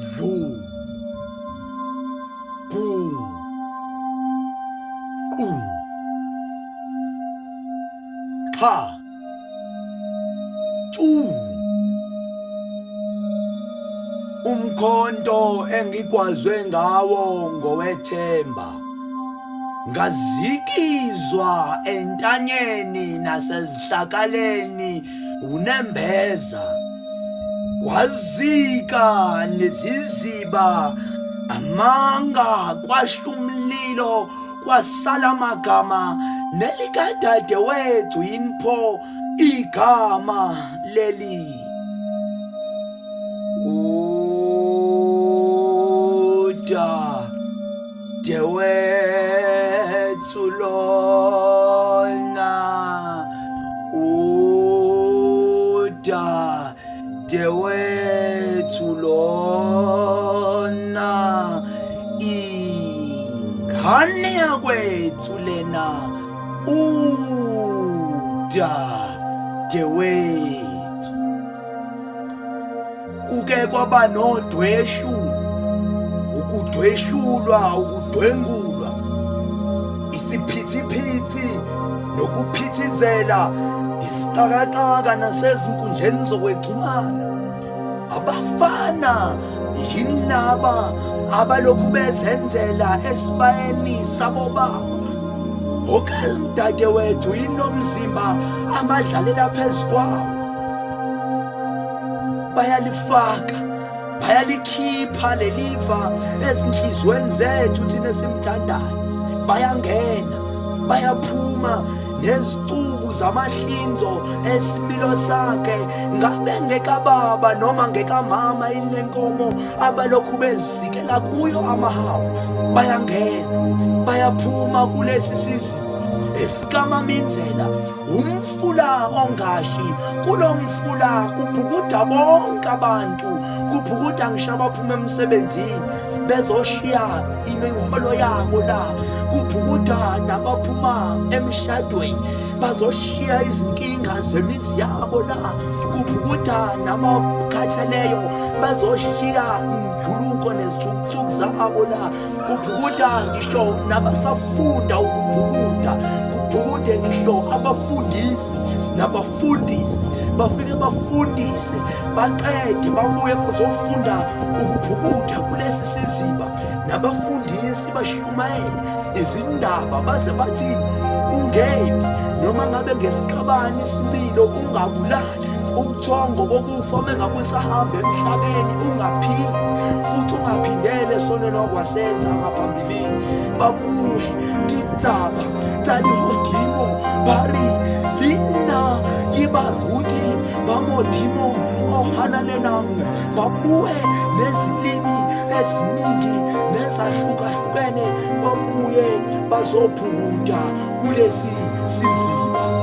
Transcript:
Vu, bu, ku, cha, cu. Umkhonto engigwazwe ngawo ngowethemba, ngazikizwa entanyeni nasezihlakaleni unembeza, kwazika neziziba amanga, kwasha umlilo, kwasala amagama nelikadade wethu yinpho igama leli Dadewethu lona, Dadewethu lona, ingane yakwethu lena, Dadewethu. Kuke kwaba nodweshu, ukudweshulwa, ukudwengulwa, isiphithiphithi nokuphithizela, isixakaxaka nasezinkundleni zokwexhumana. Abafana yilaba abalokhu bezenzela esibayeni sabobaba. Okamdadewethu inomzimba amadlalela phezu kwawo, bayalifaka, bayalikhipha leliva ezinhlizweni zethu thina simthandayo. Bayangena, bayaphuma nezicubu zamahlinzo esimilo sakhe, ngabe ngekababa noma ngekamama inenkomo abalokhu bezisikela kuyo amahawu. Bayangena, bayaphuma kulesi sizini esikaMamindlela, umfula ongashi. Kulo mfula kubhukuda bonke abantu, kubhukuda ngisho abaphuma emsebenzini bezoshiya imiholo yabo la, kubhukuda nabaphuma emshadweni bazoshiya izinkinga zemizi yabo la, kubhukuda namakhatheleyo bazoshiya injuluko nezithukuthuku zabo la, kubhukuda ngisho nabasafunda ukubhukuda, kubhukude ngisho abafundisi nabafundisi bafike bafundise baqede babuye bazofunda ukubhukuda kulesi siziba. Nabafundisi bashumayele izindaba baze bathi ungephi, noma ngabe ngesiqabani isimilo ungabulali, ubuthongo bokufa mengabe usahamba emhlabeni ungaphili, futhi ungaphindele sonela okwasenza ngaphambilini. Babuye kitaba tadi hodimo bari lina yibaruti bamodimo ohanalenang, babuye nezilimi eziningi nezahlukahlukene, babuye bazophukuda kulesi siziba.